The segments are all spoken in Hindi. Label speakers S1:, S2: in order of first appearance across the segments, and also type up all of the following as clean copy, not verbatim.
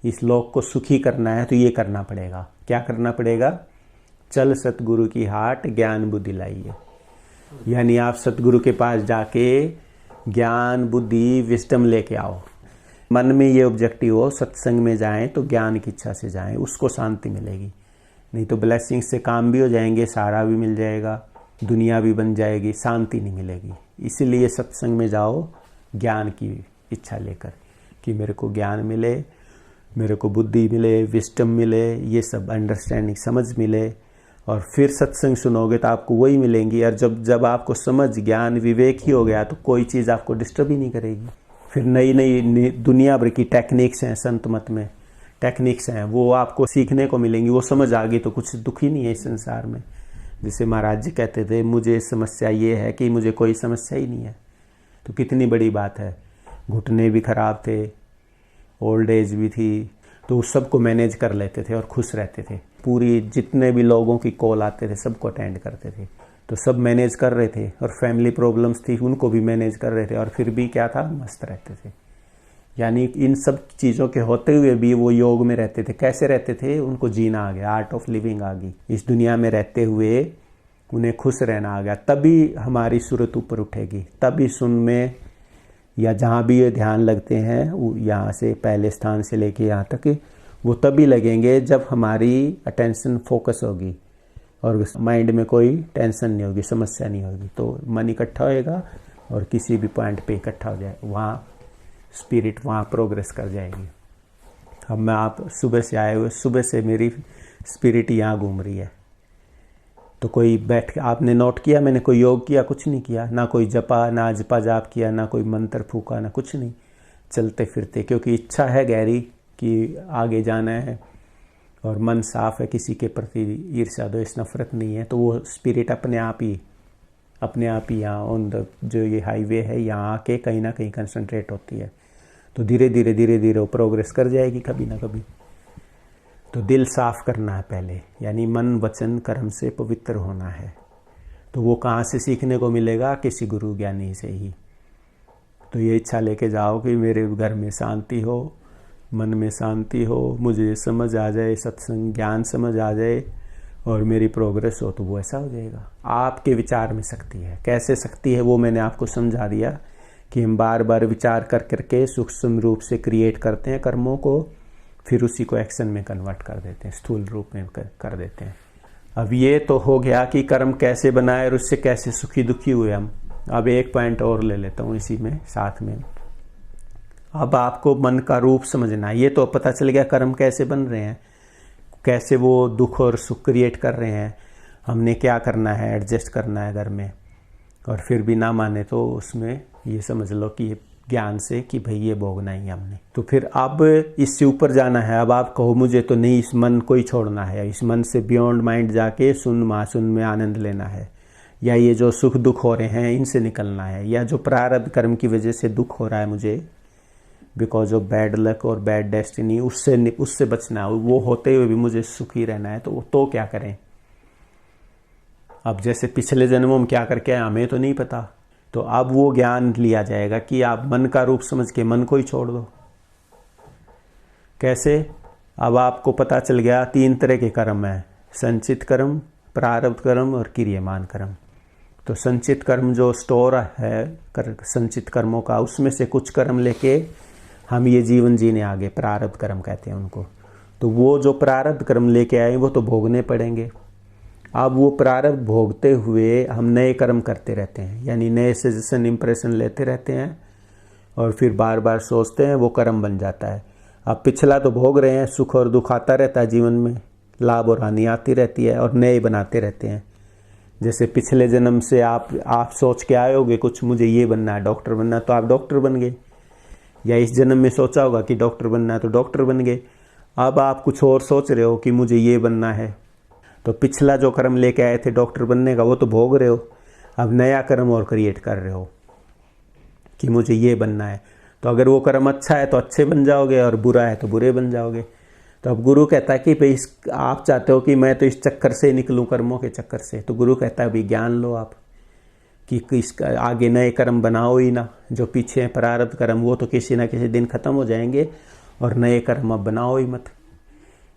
S1: इस लोक को सुखी करना है तो ये करना पड़ेगा। क्या करना पड़ेगा? चल सतगुरु की हाट ज्ञान बुद्धि लाइए। यानी आप सतगुरु के पास जाके ज्ञान बुद्धि विस्डम लेके आओ। मन में ये ऑब्जेक्टिव हो, सत्संग में जाएं तो ज्ञान की इच्छा से जाएं, उसको शांति मिलेगी। नहीं तो ब्लेसिंग से काम भी हो जाएंगे, सहारा भी मिल जाएगा, दुनिया भी बन जाएगी, शांति नहीं मिलेगी। इसीलिए सत्संग में जाओ ज्ञान की इच्छा लेकर कि मेरे को ज्ञान मिले, मेरे को बुद्धि मिले, विस्डम मिले, ये सब अंडरस्टैंडिंग समझ मिले। और फिर सत्संग सुनोगे तो आपको वही मिलेंगी। और जब आपको समझ ज्ञान विवेक ही हो गया तो कोई चीज़ आपको डिस्टर्ब ही नहीं करेगी। फिर नई नई दुनिया भर की टेक्निक्स हैं, संत मत में टेक्निक्स हैं, वो आपको सीखने को मिलेंगी। वो समझ आ गई तो कुछ दुख ही नहीं है इस संसार में। जैसे महाराज जी कहते थे, मुझे समस्या ये है कि मुझे कोई समस्या ही नहीं है। तो कितनी बड़ी बात है। घुटने भी खराब थे, ओल्ड एज भी थी, तो उस सबको मैनेज कर लेते थे और खुश रहते थे। पूरी जितने भी लोगों की कॉल आते थे सबको अटेंड करते थे, तो सब मैनेज कर रहे थे। और फैमिली प्रॉब्लम्स थी उनको भी मैनेज कर रहे थे, और फिर भी क्या था, मस्त रहते थे। यानी इन सब चीज़ों के होते हुए भी वो योग में रहते थे। कैसे रहते थे? उनको जीना आ गया, आर्ट ऑफ लिविंग आ गई। इस दुनिया में रहते हुए उन्हें खुश रहना आ गया। तभी हमारी सूरत ऊपर उठेगी, तभी सुन में या जहाँ भी ये ध्यान लगते हैं, यहाँ से पहले स्थान से लेके यहाँ तक, वो तभी लगेंगे जब हमारी अटेंशन फोकस होगी और माइंड में कोई टेंशन नहीं होगी, समस्या नहीं होगी। तो मन इकट्ठा होएगा और किसी भी पॉइंट पे इकट्ठा हो जाए, वहाँ स्पिरिट वहाँ प्रोग्रेस कर जाएगी। अब मैं आप सुबह से आए हुए, सुबह से मेरी स्पिरिट यहाँ घूम रही है। तो कोई बैठ के आपने नोट किया मैंने कोई योग किया? कुछ नहीं किया। ना कोई जपा, ना जपा जाप किया, ना कोई मंत्र फूका, ना कुछ नहीं। चलते फिरते, क्योंकि इच्छा है गहरी कि आगे जाना है और मन साफ है, किसी के प्रति ईर्ष्या द्वेष नफरत नहीं है। तो वो स्पिरिट अपने आप ही यहाँ ऑन द जो ये हाईवे है यहाँ आके कहीं ना कहीं कंसंट्रेट होती है। तो धीरे धीरे वो प्रोग्रेस कर जाएगी कभी ना कभी। तो दिल साफ करना है पहले, यानी मन वचन कर्म से पवित्र होना है। तो वो कहाँ से सीखने को मिलेगा? किसी गुरु ज्ञानी से ही। तो ये इच्छा लेके जाओ कि मेरे घर में शांति हो, मन में शांति हो, मुझे समझ आ जाए, सत्संग ज्ञान समझ आ जाए और मेरी प्रोग्रेस हो। तो वो ऐसा हो जाएगा। आपके विचार में शक्ति है। कैसे शक्ति है वो मैंने आपको समझा दिया कि हम बार बार विचार कर करके सूक्ष्म रूप से क्रिएट करते हैं कर्मों को, फिर उसी को एक्शन में कन्वर्ट कर देते हैं, स्थूल रूप में कर देते हैं। अब ये तो हो गया कि कर्म कैसे बनाए और उससे कैसे सुखी दुखी हुए हम। अब एक पॉइंट और ले लेता हूँ इसी में साथ में। अब आपको मन का रूप समझना है। ये तो पता चल गया कर्म कैसे बन रहे हैं, कैसे वो दुख और सुख क्रिएट कर रहे हैं, हमने क्या करना है, एडजस्ट करना है घर में। और फिर भी ना माने तो उसमें ये समझ लो कि ज्ञान से कि भाई ये भोगना ही हमने। तो फिर अब इससे ऊपर जाना है। अब आप कहो मुझे तो नहीं, इस मन को ही छोड़ना है, इस मन से बियॉन्ड माइंड जाके सुन महासुन में आनंद लेना है, या ये जो सुख दुख हो रहे हैं इनसे निकलना है, या जो प्रारब्ध कर्म की वजह से दुख हो रहा है मुझे बिकॉज ऑफ बैड लक और बैड डेस्टिनी, उससे बचना है। वो होते हुए भी मुझे सुखी रहना है। तो क्या करें? अब जैसे पिछले जन्मों में क्या करके आए हमें तो नहीं पता। तो अब वो ज्ञान लिया जाएगा कि आप मन का रूप समझ के मन को ही छोड़ दो। कैसे? अब आपको पता चल गया 3 तरह के कर्म हैं, संचित कर्म, प्रारब्ध कर्म और क्रियमान कर्म। तो संचित कर्म जो स्टोर है संचित कर्मों का, उसमें से कुछ कर्म लेके हम ये जीवन जीने आगे, प्रारब्ध कर्म कहते हैं उनको। तो वो जो प्रारब्ध कर्म लेके आए वो तो भोगने पड़ेंगे। अब वो प्रारब्ध भोगते हुए हम नए कर्म करते रहते हैं, यानी नए सजेशन इंप्रेशन लेते रहते हैं और फिर बार बार सोचते हैं, वो कर्म बन जाता है। अब पिछला तो भोग रहे हैं, सुख और दुख आता रहता है जीवन में, लाभ और हानि आती रहती है और नए बनाते रहते हैं। जैसे पिछले जन्म से आप सोच के आए होगे कुछ, मुझे ये बनना है, डॉक्टर बनना है, तो आप डॉक्टर बन गए। या इस जन्म में सोचा होगा कि डॉक्टर बनना है तो डॉक्टर बन गए। अब आप कुछ और सोच रहे हो कि मुझे ये बनना है, तो पिछला जो कर्म लेके आए थे डॉक्टर बनने का वो तो भोग रहे हो। अब नया कर्म और क्रिएट कर रहे हो कि मुझे ये बनना है। तो अगर वो कर्म अच्छा है तो अच्छे बन जाओगे और बुरा है तो बुरे बन जाओगे। तो अब गुरु कहता है कि भाई आप चाहते हो कि मैं तो इस चक्कर से निकलूं, कर्मों के चक्कर से, तो गुरु कहता है भाई ज्ञान लो आप कि इसका आगे नए कर्म बनाओ ही ना। जो पीछे हैं प्रारब्ध कर्म वो तो किसी ना किसी दिन खत्म हो जाएंगे और नए कर्म अब बनाओ ही मत।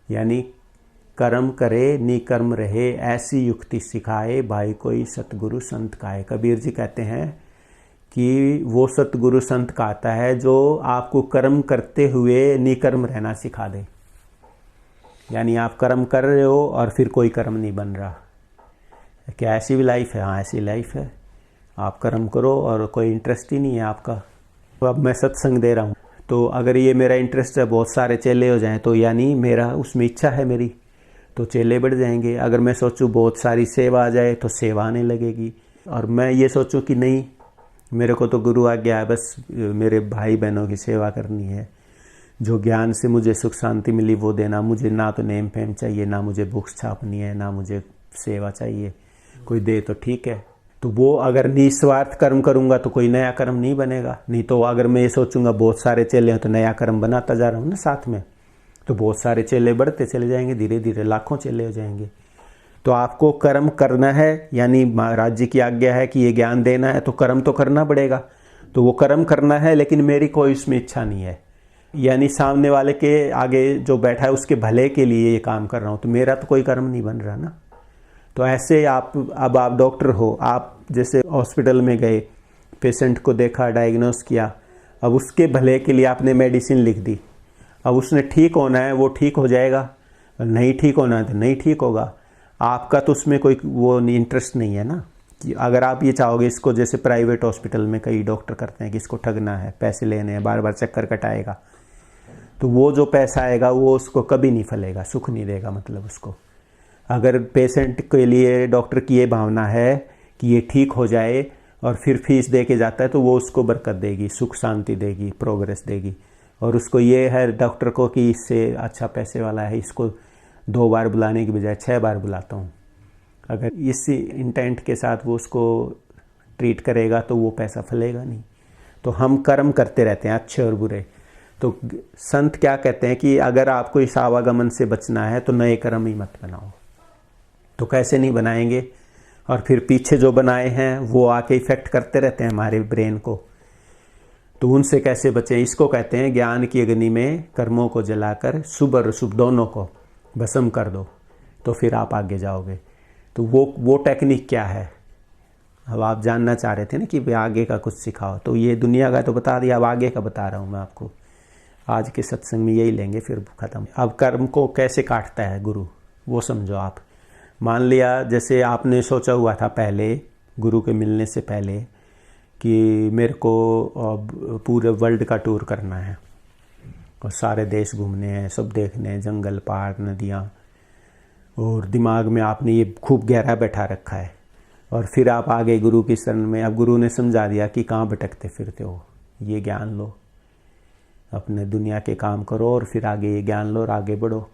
S1: यानी कर्म करे निकर्म रहे, ऐसी युक्ति सिखाए भाई कोई सतगुरु संत काहे। कबीर जी कहते हैं कि वो सतगुरु संत कहता है जो आपको कर्म करते हुए निकर्म रहना सिखा दे। यानी आप कर्म कर रहे हो और फिर कोई कर्म नहीं बन रहा। क्या ऐसी भी लाइफ है? हाँ, ऐसी लाइफ है। आप कर्म करो और कोई इंटरेस्ट ही नहीं है आपका। तो अब मैं सत्संग दे रहा हूँ, तो अगर ये मेरा इंटरेस्ट है बहुत सारे चेले हो जाएं, तो यानी मेरा उसमें इच्छा है मेरी, तो चेले बढ़ जाएंगे। अगर मैं सोचूं बहुत सारी सेवा आ जाए तो सेवा आने लगेगी। और मैं ये सोचूं कि नहीं, मेरे को तो गुरु आ गया है, बस मेरे भाई बहनों की सेवा करनी है, जो ज्ञान से मुझे सुख शांति मिली वो देना, मुझे ना तो नेम फेम चाहिए, ना मुझे बुक्स छापनी है, ना मुझे सेवा चाहिए, कोई दे तो ठीक है। तो वो अगर निस्वार्थ कर्म करूंगा तो कोई नया कर्म नहीं बनेगा। नहीं तो अगर मैं ये सोचूंगा बहुत सारे चेले हैं तो नया कर्म बनाता जा रहा हूँ ना साथ में, तो बहुत सारे चेले बढ़ते चले जाएंगे, धीरे धीरे लाखों चेले हो जाएंगे। तो आपको कर्म करना है, यानी महाराज जी की आज्ञा है कि ये ज्ञान देना है, तो कर्म तो करना पड़ेगा। तो वो कर्म करना है, लेकिन मेरी कोई उसमें इच्छा नहीं है। यानी सामने वाले के आगे जो बैठा है उसके भले के लिए ये काम कर रहा हूँ, तो मेरा तो कोई कर्म नहीं बन रहा ना। तो ऐसे अब आप डॉक्टर हो, आप जैसे हॉस्पिटल में गए, पेशेंट को देखा, डायग्नोस किया, अब उसके भले के लिए आपने मेडिसिन लिख दी। अब उसने ठीक होना है वो ठीक हो जाएगा, नहीं ठीक होना है तो नहीं ठीक होगा। आपका तो उसमें कोई वो इंटरेस्ट नहीं है ना। कि अगर आप ये चाहोगे इसको, जैसे प्राइवेट हॉस्पिटल में कई डॉक्टर करते हैं कि इसको ठगना है, पैसे लेने हैं, बार बार चक्कर कटाएगा, तो वो जो पैसा आएगा वो उसको कभी नहीं फलेगा, सुख नहीं देगा मतलब उसको। अगर पेशेंट के लिए डॉक्टर की ये भावना है कि ये ठीक हो जाए और फिर फीस दे के जाता है, तो वो उसको बरकत देगी, सुख शांति देगी, प्रोग्रेस देगी। और उसको ये है डॉक्टर को कि इससे अच्छा पैसे वाला है, इसको 2 बार बुलाने की बजाय 6 बार बुलाता हूँ। अगर इसी इंटेंट के साथ वो उसको ट्रीट करेगा तो वो पैसा फलेगा नहीं। तो हम कर्म करते रहते हैं अच्छे और बुरे। तो संत क्या कहते हैं कि अगर आपको इस आवागमन से बचना है तो नए कर्म ही मत बनाओ। तो कैसे नहीं बनाएंगे? और फिर पीछे जो बनाए हैं वो आके इफेक्ट करते रहते हैं हमारे ब्रेन को, तो उनसे कैसे बचें? इसको कहते हैं ज्ञान की अग्नि में कर्मों को जलाकर शुभ और अशुभ दोनों को भस्म कर दो, तो फिर आप आगे जाओगे। तो वो टेक्निक क्या है? अब आप जानना चाह रहे थे ना कि आगे का कुछ सिखाओ, तो ये दुनिया का तो बता दिया, अब आगे का बता रहा हूँ मैं आपको। आज के सत्संग में यही लेंगे, फिर खत्म। अब कर्म को कैसे काटता है गुरु, वो समझो आप। मान लिया जैसे आपने सोचा हुआ था पहले, गुरु के मिलने से पहले, कि मेरे को अब पूरे वर्ल्ड का टूर करना है और सारे देश घूमने हैं, सब देखने हैं, जंगल, पहाड़, नदियाँ, और दिमाग में आपने ये खूब गहरा बैठा रखा है। और फिर आप आ गए गुरु की शरण में। अब गुरु ने समझा दिया कि कहाँ भटकते फिरते हो, ये ज्ञान लो, अपने दुनिया के काम करो और फिर आगे ये ज्ञान लो और आगे बढ़ो।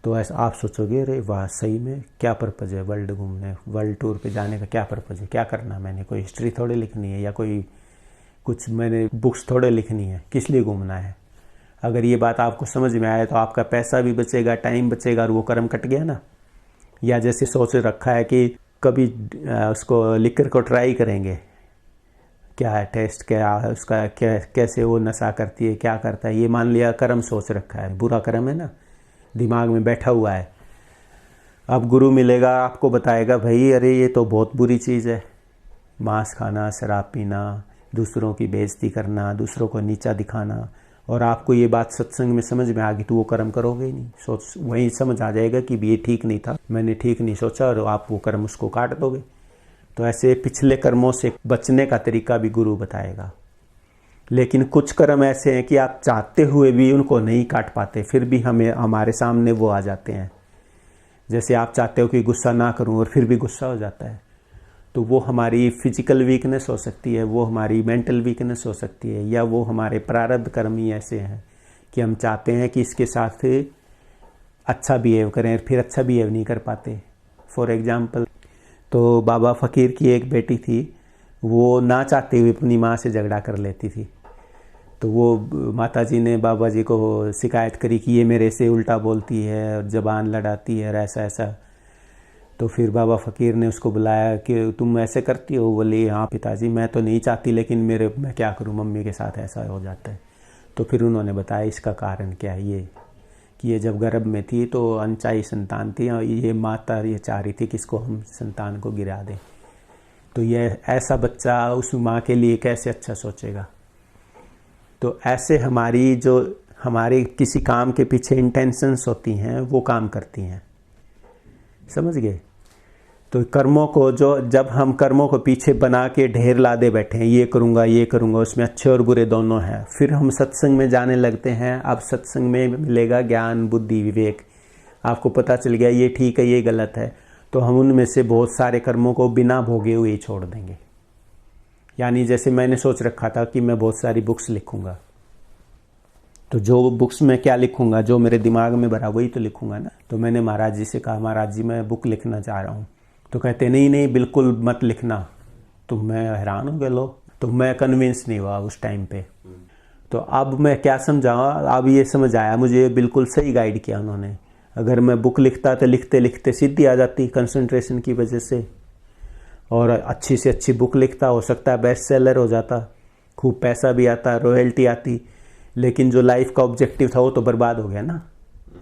S1: तो ऐसा आप सोचोगे, अरे वाह, सही में क्या पर्पज़ है वर्ल्ड घूमने, वर्ल्ड टूर पे जाने का क्या पर्पज़ है, क्या करना मैंने, कोई हिस्ट्री थोड़े लिखनी है या कोई कुछ मैंने बुक्स थोड़े लिखनी है, किस लिए घूमना है? अगर ये बात आपको समझ में आए तो आपका पैसा भी बचेगा, टाइम बचेगा, और वो कर्म कट गया ना। या जैसे सोच रखा है कि कभी उसको लिकर को ट्राई करेंगे, क्या है टेस्ट, क्या है उसका, क्या कैसे वो नशा करती है, क्या करता है, ये मान लिया कर्म सोच रखा है, बुरा कर्म है ना, दिमाग में बैठा हुआ है। अब गुरु मिलेगा, आपको बताएगा भाई अरे ये तो बहुत बुरी चीज़ है, मांस खाना, शराब पीना, दूसरों की बेइज्जती करना, दूसरों को नीचा दिखाना। और आपको ये बात सत्संग में समझ में आ गई तो वो कर्म करोगे ही नहीं। सोच वहीं समझ आ जाएगा कि ये ठीक नहीं था, मैंने ठीक नहीं सोचा, और आप वो कर्म उसको काट दोगे। तो ऐसे पिछले कर्मों से बचने का तरीका भी गुरु बताएगा। लेकिन कुछ कर्म ऐसे हैं कि आप चाहते हुए भी उनको नहीं काट पाते, फिर भी हमारे सामने वो आ जाते हैं। जैसे आप चाहते हो कि गुस्सा ना करूं और फिर भी गुस्सा हो जाता है, तो वो हमारी फिजिकल वीकनेस हो सकती है, वो हमारी मेंटल वीकनेस हो सकती है, या वो हमारे प्रारब्ध कर्म ही ऐसे हैं कि हम चाहते हैं कि इसके साथ अच्छा बिहेव करें, फिर अच्छा बिहेव नहीं कर पाते। फॉर एग्जाम्पल, तो बाबा फ़कीर की एक बेटी थी, वो ना चाहते हुए अपनी माँ से झगड़ा कर लेती थी। तो वो माताजी ने बाबा जी को शिकायत करी कि ये मेरे से उल्टा बोलती है और ज़बान लड़ाती है और ऐसा ऐसा। तो फिर बाबा फ़कीर ने उसको बुलाया कि तुम ऐसे करती हो? बोली हाँ पिताजी, मैं तो नहीं चाहती, लेकिन मैं क्या करूँ, मम्मी के साथ ऐसा हो जाता है। तो फिर उन्होंने बताया इसका कारण क्या है, ये कि ये जब गर्भ में थी तो अनचाही संतान थी और ये माता ये चाह रही थी कि इसको हम संतान को गिरा दें। तो ये ऐसा बच्चा उस माँ के लिए कैसे अच्छा सोचेगा। तो ऐसे हमारी किसी काम के पीछे इंटेंशंस होती हैं वो काम करती हैं, समझ गए। तो कर्मों को जब हम कर्मों को पीछे बना के ढेर लादे बैठे हैं, ये करूँगा, उसमें अच्छे और बुरे दोनों हैं, फिर हम सत्संग में जाने लगते हैं। अब सत्संग में मिलेगा ज्ञान बुद्धि विवेक, आपको पता चल गया ये ठीक है ये गलत है, तो हम उनमें से बहुत सारे कर्मों को बिना भोगे हुए ही छोड़ देंगे। यानी जैसे मैंने सोच रखा था कि मैं बहुत सारी बुक्स लिखूंगा, तो जो बुक्स में क्या लिखूंगा, जो मेरे दिमाग में भरा वही तो लिखूंगा ना। तो मैंने महाराज जी से कहा, महाराज जी मैं बुक लिखना चाह रहा हूँ। तो कहते नहीं बिल्कुल मत लिखना। तो मैं हैरान हो गया, लो। तो मैं कन्विंस नहीं हुआ उस टाइम पे। तो अब मैं क्या समझाऊँ, अब ये समझ आया मुझे, बिल्कुल सही गाइड किया उन्होंने। अगर मैं बुक लिखता तो लिखते लिखते सिद्धि आ जाती कंसंट्रेशन की वजह से, और अच्छी से अच्छी बुक लिखता, हो सकता है बेस्ट सेलर हो जाता, खूब पैसा भी आता, रॉयल्टी आती। लेकिन जो लाइफ का ऑब्जेक्टिव था वो तो बर्बाद हो गया ना,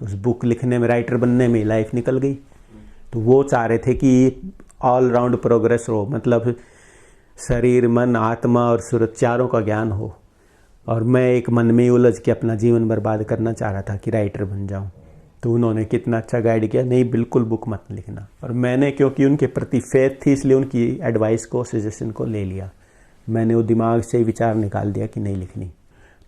S1: उस बुक लिखने में, राइटर बनने में लाइफ निकल गई। तो वो चाह रहे थे कि ऑल राउंड प्रोग्रेस हो, मतलब शरीर मन आत्मा और सूरत चारों का ज्ञान हो। और मैं एक मन में उलझ के अपना जीवन बर्बाद करना चाह रहा था कि राइटर बन जाऊं। तो उन्होंने कितना अच्छा गाइड किया, नहीं बिल्कुल बुक मत लिखना। और मैंने क्योंकि उनके प्रति फेथ थी इसलिए उनकी एडवाइस को, सजेशन को ले लिया। मैंने वो दिमाग से ही विचार निकाल दिया कि नहीं लिखनी।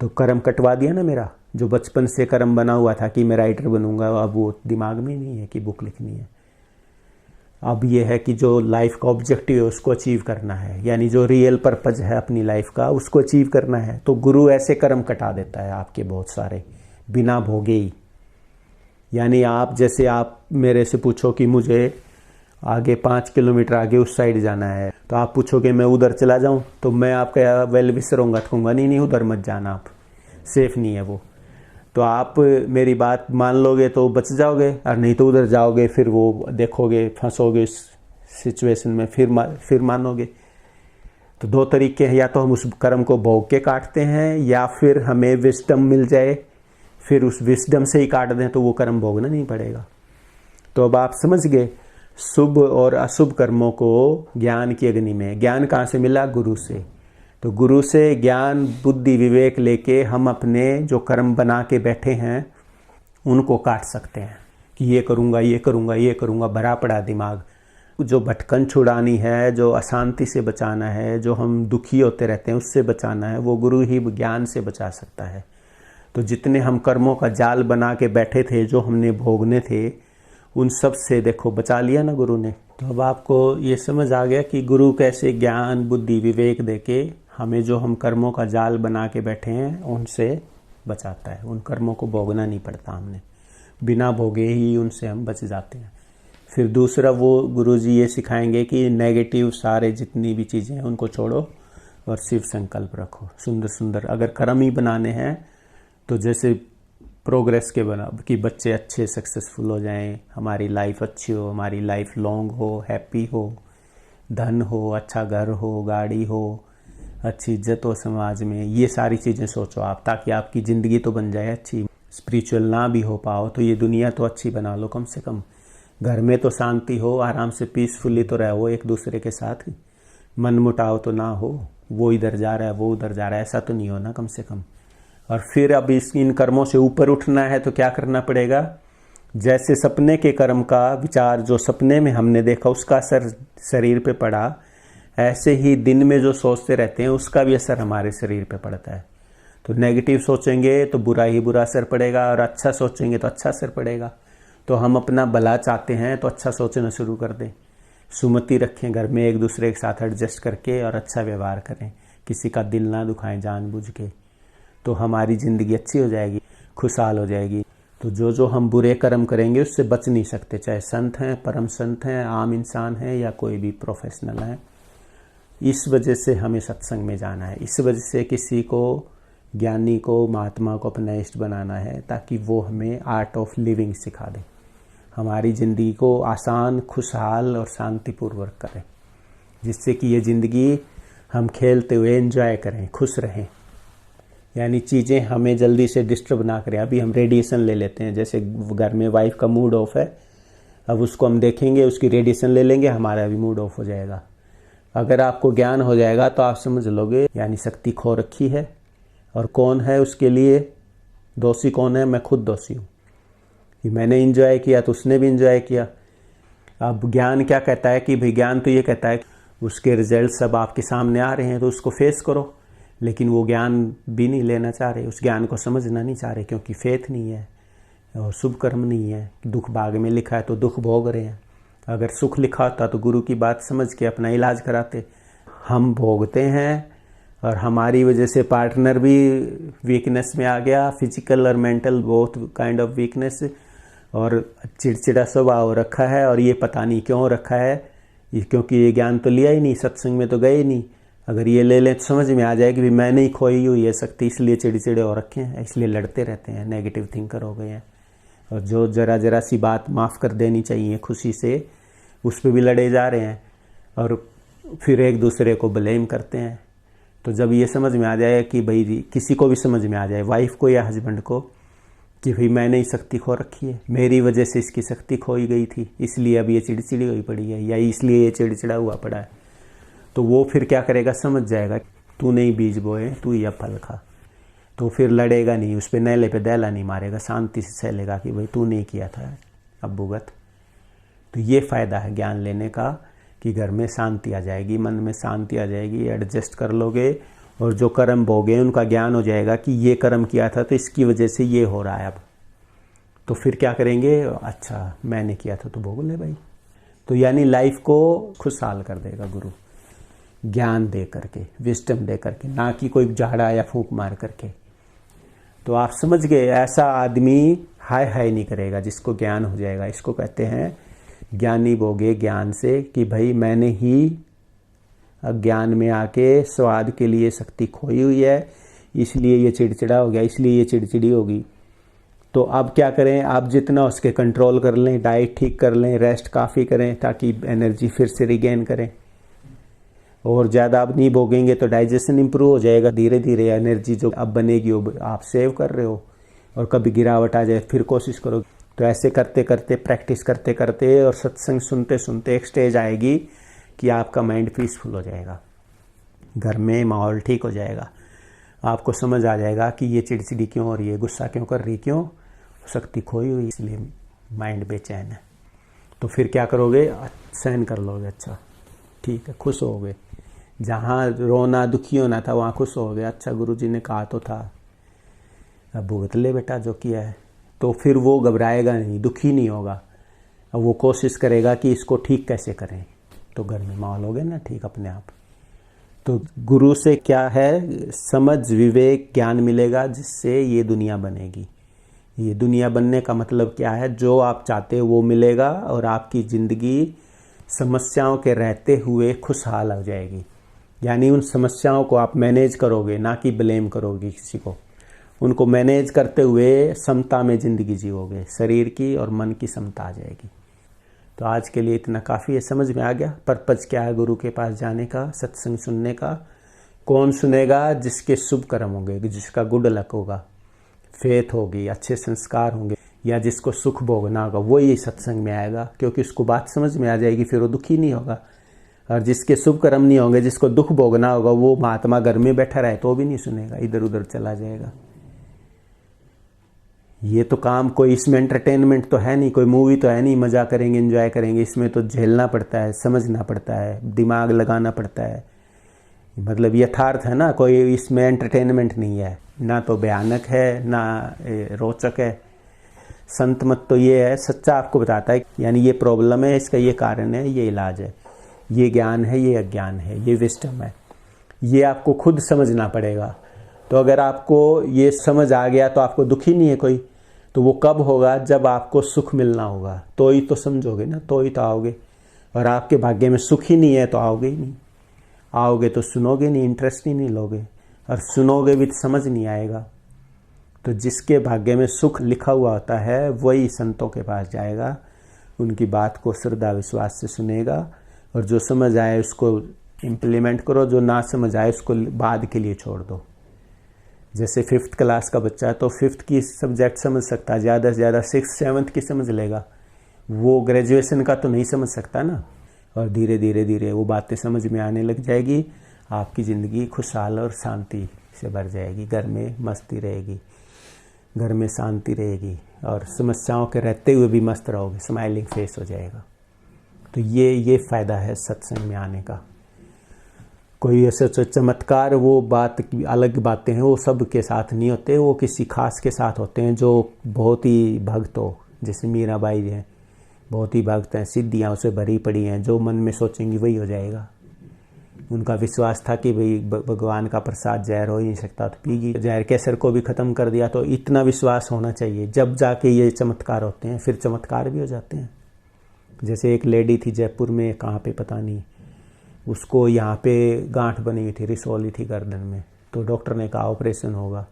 S1: तो कर्म कटवा दिया ना मेरा, जो बचपन से कर्म बना हुआ था कि मैं राइटर बनूंगा, अब वो दिमाग में नहीं है कि बुक लिखनी है। अब ये है कि जो लाइफ का ऑब्जेक्टिव है उसको अचीव करना है, यानी जो रियल पर्पज है अपनी लाइफ का उसको अचीव करना है। तो गुरु ऐसे कर्म कटा देता है आपके बहुत सारे, बिना भोगे ही। यानी आप जैसे आप मेरे से पूछो कि मुझे आगे 5 किलोमीटर आगे उस साइड जाना है, तो आप पूछोगे मैं उधर चला जाऊं, तो मैं आपका वेल विशर होऊंगा, कहूँगा नहीं उधर मत जाना, आप सेफ नहीं है वो। तो आप मेरी बात मान लोगे तो बच जाओगे, और नहीं तो उधर जाओगे, फिर वो देखोगे फंसोगे इस सिचुएशन में, फिर मानोगे। तो 2 तरीके हैं, या तो हम उस कर्म को भोग के काटते हैं, या फिर हमें विजडम मिल जाए, फिर उस विजडम से ही काट दें तो वो कर्म भोगना नहीं पड़ेगा। तो अब आप समझ गए, शुभ और अशुभ कर्मों को ज्ञान की अग्नि में, ज्ञान कहाँ से मिला, गुरु से। तो गुरु से ज्ञान बुद्धि विवेक लेके हम अपने जो कर्म बना के बैठे हैं उनको काट सकते हैं कि ये करूँगा, भरा पड़ा दिमाग। जो भटकन छुड़ानी है, जो अशांति से बचाना है, जो हम दुखी होते रहते हैं उससे बचाना है, वो गुरु ही ज्ञान से बचा सकता है। तो जितने हम कर्मों का जाल बना के बैठे थे, जो हमने भोगने थे, उन सब से देखो बचा लिया ना गुरु ने। तो अब आपको ये समझ आ गया कि गुरु कैसे ज्ञान बुद्धि विवेक देके हमें जो हम कर्मों का जाल बना के बैठे हैं उनसे बचाता है। उन कर्मों को भोगना नहीं पड़ता, हमने बिना भोगे ही उनसे हम बच जाते हैं। फिर दूसरा वो गुरुजी ये सिखाएंगे कि नेगेटिव सारे जितनी भी चीज़ें हैं उनको छोड़ो और शिव संकल्प रखो। सुंदर सुंदर अगर कर्म ही बनाने हैं तो जैसे प्रोग्रेस के बना कि बच्चे अच्छे सक्सेसफुल हो जाएं, हमारी लाइफ अच्छी हो, हमारी लाइफ लॉन्ग हो, हैप्पी हो, धन हो, अच्छा घर हो, गाड़ी हो, अच्छी इज्जत हो समाज में, ये सारी चीज़ें सोचो आप, ताकि आपकी ज़िंदगी तो बन जाए अच्छी। स्पिरिचुअल ना भी हो पाओ तो ये दुनिया तो अच्छी बना लो, कम से कम घर में तो शांति हो, आराम से पीसफुली तो रहो एक दूसरे के साथ, मन मुटाव तो ना हो, वो इधर जा रहा है वो उधर जा रहा है, ऐसा तो नहीं हो ना कम से कम। और फिर अब इन कर्मों से ऊपर उठना है तो क्या करना पड़ेगा, जैसे सपने के कर्म का विचार जो सपने में हमने देखा उसका असर शरीर पे पड़ा, ऐसे ही दिन में जो सोचते रहते हैं उसका भी असर हमारे शरीर पे पड़ता है। तो नेगेटिव सोचेंगे तो बुरा ही बुरा असर पड़ेगा, और अच्छा सोचेंगे तो अच्छा असर पड़ेगा। तो हम अपना भला चाहते हैं तो अच्छा सोचना शुरू कर दें, सुमति रखें घर में, एक दूसरे के साथ एडजस्ट करके और अच्छा व्यवहार करें, किसी का दिल ना दुखाएं जानबूझ के, तो हमारी ज़िंदगी अच्छी हो जाएगी, खुशहाल हो जाएगी। तो जो हम बुरे कर्म करेंगे उससे बच नहीं सकते, चाहे संत हैं, परम संत हैं, आम इंसान हैं, या कोई भी प्रोफेशनल हैं। इस वजह से हमें सत्संग में जाना है, इस वजह से किसी को, ज्ञानी को, महात्मा को अपना इष्ट बनाना है, ताकि वो हमें आर्ट ऑफ लिविंग सिखा दे, हमारी ज़िंदगी को आसान, खुशहाल और शांतिपूर्वक करें, जिससे कि ये ज़िंदगी हम खेलते हुए एंजॉय करें, खुश रहें। यानी चीज़ें हमें जल्दी से डिस्टर्ब ना करें। अभी हम रेडिएशन ले लेते हैं, जैसे घर में वाइफ का मूड ऑफ है, अब उसको हम देखेंगे, उसकी रेडिएशन ले लेंगे, हमारा भी मूड ऑफ हो जाएगा। अगर आपको ज्ञान हो जाएगा तो आप समझ लोगे यानी शक्ति खो रखी है, और कौन है उसके लिए दोषी, कौन है? मैं खुद दोषी हूँ कि मैंने इंजॉय किया तो उसने भी इंजॉय किया। अब ज्ञान क्या कहता है कि भाई, ज्ञान तो ये कहता है उसके रिजल्ट सब आपके सामने आ रहे हैं तो उसको फेस करो, लेकिन वो ज्ञान भी नहीं लेना चाह रहे, उस ज्ञान को समझना नहीं चाह रहे, क्योंकि फेथ नहीं है और शुभ कर्म नहीं है। दुख भाग में लिखा है तो दुख भोग रहे हैं। अगर सुख लिखा होता तो गुरु की बात समझ के अपना इलाज कराते। हम भोगते हैं और हमारी वजह से पार्टनर भी वीकनेस में आ गया, फिजिकल और mental both kind of weakness, और चिड़चिड़ा स्वभाव रखा है। और ये पता नहीं क्यों रखा है, क्योंकि ये ज्ञान तो लिया ही नहीं, सत्संग में तो गए ही नहीं। अगर ये ले लें तो समझ में आ जाएगी भी मैंने ही खोई हुई ये शक्ति, इसलिए चिड़चिड़े हो रखे हैं, इसलिए लड़ते रहते हैं, नेगेटिव थिंकर हो गए हैं। और जो जरा जरा सी बात माफ़ कर देनी चाहिए खुशी से, उस पर भी लड़े जा रहे हैं और फिर एक दूसरे को ब्लेम करते हैं। तो जब ये समझ में आ जाए कि भाई, किसी को भी समझ में आ जाए, वाइफ को या हस्बैंड को, कि भाई मैंने ही शक्ति खो रखी है, मेरी वजह से इसकी शक्ति खोई गई थी, इसलिए अब ये चिड़चिड़ी हुई पड़ी है, या इसलिए ये चिड़चिड़ा हुआ पड़ा है, तो वो फिर क्या करेगा, समझ जाएगा तू नहीं बीज बोए, तू ही अब फल खा। तो फिर लड़ेगा नहीं, उस पर नैले पे दैला नहीं मारेगा, शांति से सहलेगा कि भाई तू नहीं किया था, अब भुगत। तो ये फ़ायदा है ज्ञान लेने का कि घर में शांति आ जाएगी, मन में शांति आ जाएगी, एडजस्ट कर लोगे, और जो कर्म भोगे उनका ज्ञान हो जाएगा कि ये कर्म किया था तो इसकी वजह से ये हो रहा है अब। तो फिर क्या करेंगे, अच्छा मैंने किया था तो भोग ले भाई। तो यानी लाइफ को खुशहाल कर देगा गुरु, ज्ञान दे करके, विजडम दे करके, ना कि कोई झाड़ा या फूंक मार करके। तो आप समझ गए, ऐसा आदमी हाय हाय नहीं करेगा जिसको ज्ञान हो जाएगा। इसको कहते हैं ज्ञानी भोगे ज्ञान से, कि भाई मैंने ही अज्ञान में आके स्वाद के लिए शक्ति खोई हुई है, इसलिए ये चिड़चिड़ा हो गया, इसलिए ये चिड़चिड़ी होगी। तो अब क्या करें, आप जितना उसके कंट्रोल कर लें, डाइट ठीक कर लें, रेस्ट काफ़ी करें ताकि एनर्जी फिर से रिगेन करें। और ज़्यादा अब नहीं भोगेंगे तो डाइजेशन इंप्रूव हो जाएगा, धीरे धीरे एनर्जी जो अब बनेगी वो आप सेव कर रहे हो, और कभी गिरावट आ जाए फिर कोशिश करो। तो ऐसे करते करते, प्रैक्टिस करते करते और सत्संग सुनते सुनते एक स्टेज आएगी कि आपका माइंड पीसफुल हो जाएगा, घर में माहौल ठीक हो जाएगा, आपको समझ आ जाएगा कि ये चिड़चिड़ी क्यों हो रही है, गुस्सा क्यों कर रही, क्यों, शक्ति खोई हुई, इसलिए माइंड बेचैन है। तो फिर क्या करोगे, सहन कर लोगे, अच्छा ठीक है, खुश हो गए। जहाँ रोना दुखी होना था वहाँ खुश हो गए, अच्छा गुरुजी ने कहा तो था, अब भुगत ले बेटा जो किया है। तो फिर वो घबराएगा नहीं, दुखी नहीं होगा, अब वो कोशिश करेगा कि इसको ठीक कैसे करें। तो घर में माहौल हो गया ना ठीक अपने आप। तो गुरु से क्या है, समझ, विवेक, ज्ञान मिलेगा, जिससे ये दुनिया बनेगी। ये दुनिया बनने का मतलब क्या है, जो आप चाहते हो वो मिलेगा, और आपकी ज़िंदगी समस्याओं के रहते हुए खुशहाल हो जाएगी। यानी उन समस्याओं को आप मैनेज करोगे, ना कि ब्लेम करोगे किसी को। उनको मैनेज करते हुए समता में ज़िंदगी जियोगे, शरीर की और मन की समता आ जाएगी। तो आज के लिए इतना काफ़ी है, समझ में आ गया पर्पज़ क्या है गुरु के पास जाने का, सत्संग सुनने का। कौन सुनेगा, जिसके शुभ कर्म होंगे, जिसका गुड लक होगा, फेथ होगी, अच्छे संस्कार होंगे, या जिसको सुख भोगना होगा, वही सत्संग में आएगा, क्योंकि उसको बात समझ में आ जाएगी, फिर वो दुखी नहीं होगा। और जिसके शुभ कर्म नहीं होंगे, जिसको दुख भोगना होगा, वो महात्मा घर में बैठा रहे तो भी नहीं सुनेगा, इधर उधर चला जाएगा। ये तो काम कोई, इसमें एंटरटेनमेंट तो है नहीं, कोई मूवी तो है नहीं मज़ा करेंगे एंजॉय करेंगे, इसमें तो झेलना पड़ता है, समझना पड़ता है, दिमाग लगाना पड़ता है। मतलब यथार्थ है ना, कोई इसमें एंटरटेनमेंट नहीं है, ना तो भयानक है ना रोचक है। संत मत तो ये है, सच्चा आपको बताता है, यानी ये प्रॉब्लम है, इसका ये कारण है, ये इलाज है, ये ज्ञान है, ये अज्ञान है, ये विजडम है। ये आपको खुद समझना पड़ेगा। तो अगर आपको ये समझ आ गया तो आपको दुखी नहीं है कोई। तो वो कब होगा, जब आपको सुख मिलना होगा, तो ही तो समझोगे ना, तो ही तो आओगे। और आपके भाग्य में सुख ही नहीं है तो आओगे ही नहीं। आओगे तो सुनोगे नहीं, इंटरेस्ट ही नहीं लोगे, और सुनोगे भी तो समझ नहीं आएगा। तो जिसके भाग्य में सुख लिखा हुआ होता है वही संतों के पास जाएगा, उनकी बात को श्रद्धा विश्वास से सुनेगा, और जो समझ आए उसको इम्प्लीमेंट करो, जो ना समझ आए उसको बाद के लिए छोड़ दो। जैसे 5th क्लास का बच्चा है तो 5th की सब्जेक्ट समझ सकता है, ज़्यादा से ज़्यादा 6th 7th की समझ लेगा, वो ग्रेजुएशन का तो नहीं समझ सकता ना। और धीरे धीरे धीरे वो बातें समझ में आने लग जाएगी, आपकी ज़िंदगी खुशहाल और शांति से भर जाएगी, घर में मस्ती रहेगी, घर में शांति रहेगी और समस्याओं के रहते हुए भी मस्त रहोगे, स्माइलिंग फेस हो जाएगा। तो ये फ़ायदा है सत्संग में आने का। कोई ऐसे चमत्कार वो बात की अलग बातें हैं, वो सब के साथ नहीं होते, वो किसी खास के साथ होते हैं जो बहुत ही भक्त हो, जैसे मीराबाई हैं, बहुत ही भक्त हैं, सिद्धियाँ उसे भरी पड़ी हैं, जो मन में सोचेंगी वही हो जाएगा। उनका विश्वास था कि भाई भगवान का प्रसाद जहर हो ही नहीं सकता, तो पीगी, जहर कैसर को भी ख़त्म कर दिया। तो इतना विश्वास होना चाहिए, जब जाके ये चमत्कार होते हैं, फिर चमत्कार भी हो जाते हैं। जैसे एक लेडी थी जयपुर में, कहाँ पे पता नहीं, उसको यहाँ पे गांठ बनी हुई थी, रिसोली थी गर्दन में, तो डॉक्टर ने कहा ऑपरेशन होगा।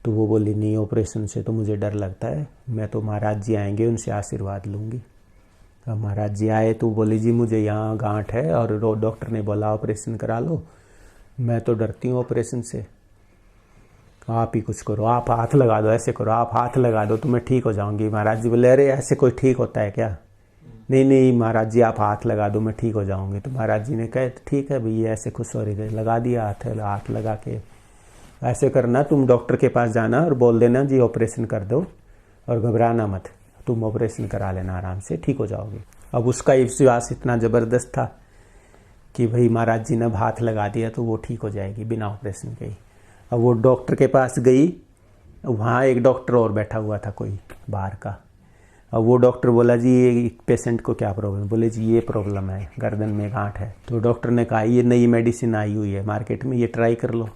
S1: तो वो बोली नहीं, ऑपरेशन से तो मुझे डर लगता है, मैं तो महाराज जी आएंगे उनसे आशीर्वाद लूँगी। अब महाराज जी आए तो बोली जी मुझे यहाँ गांठ है और डॉक्टर ने बोला ऑपरेशन करा लो, मैं तो डरती हूँ ऑपरेशन से, आप ही कुछ करो, आप हाथ लगा दो, ऐसे करो, आप हाथ लगा दो तो मैं ठीक हो जाऊँगी। महाराज जी बोले अरे ऐसे कोई ठीक होता है क्या? नहीं नहीं महाराज जी आप हाथ लगा दो, मैं ठीक हो जाऊँगी। तो महाराज जी ने कहा ठीक है भैया, ऐसे खुश हो रही थे, लगा दिया हाथ लगा के, ऐसे करना तुम डॉक्टर के पास जाना और बोल देना जी ऑपरेशन कर दो और घबराना मत, तुम ऑपरेशन करा लेना, आराम से ठीक हो जाओगे। अब उसका विश्वास इतना ज़बरदस्त था कि भाई महाराज जी ने हाथ लगा दिया तो वो ठीक हो जाएगी बिना ऑपरेशन के ही। अब वो डॉक्टर के पास गई, वहाँ एक डॉक्टर और बैठा हुआ था कोई बाहर का। अब वो डॉक्टर बोला जी ये पेशेंट को क्या प्रॉब्लम? बोले जी ये प्रॉब्लम है, गर्दन में गांठ है। तो डॉक्टर ने कहा ये नई मेडिसिन आई हुई है मार्केट में, ये ट्राई कर लो।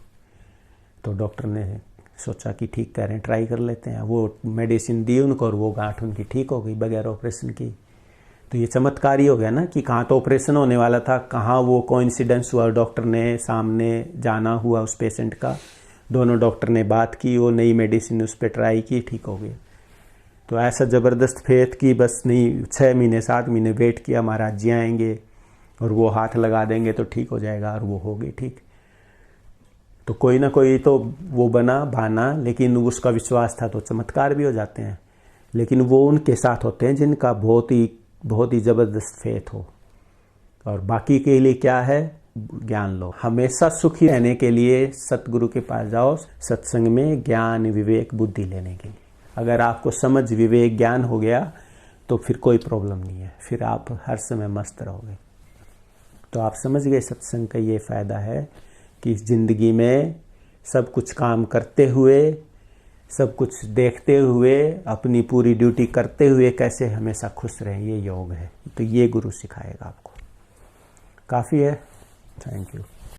S1: तो डॉक्टर ने सोचा कि ठीक कह रहे हैं, ट्राई कर लेते हैं। वो मेडिसिन दी उनको और वो गांठ उनकी ठीक हो गई बगैर ऑपरेशन की। तो ये चमत्कार ही हो गया ना कि कहाँ तो ऑपरेशन होने वाला था, कहाँ वो कोइंसिडेंस हुआ, डॉक्टर ने सामने जाना हुआ उस पेशेंट का, दोनों डॉक्टर ने बात की, वो नई मेडिसिन उस पर ट्राई की, ठीक हो गई। तो ऐसा ज़बरदस्त फेथ की बस नहीं 6 महीने 7 महीने वेट किया, महाराज जी आएंगे और वो हाथ लगा देंगे तो ठीक हो जाएगा, और वो हो गई ठीक। तो कोई ना कोई तो वो बना बहाना, लेकिन उसका विश्वास था तो चमत्कार भी हो जाते हैं। लेकिन वो उनके साथ होते हैं जिनका बहुत ही ज़बरदस्त फेथ हो। और बाकी के लिए क्या है, ज्ञान लो। हमेशा सुखी रहने के लिए सतगुरु के पास जाओ, सत्संग में ज्ञान विवेक बुद्धि लेने के लिए। अगर आपको समझ विवेक ज्ञान हो गया तो फिर कोई प्रॉब्लम नहीं है, फिर आप हर समय मस्त रहोगे। तो आप समझ गए सत्संग का ये फ़ायदा है कि इस ज़िंदगी में सब कुछ काम करते हुए, सब कुछ देखते हुए, अपनी पूरी ड्यूटी करते हुए कैसे हमेशा खुश रहें, ये योग है। तो ये गुरु सिखाएगा आपको। काफ़ी है। Thank you.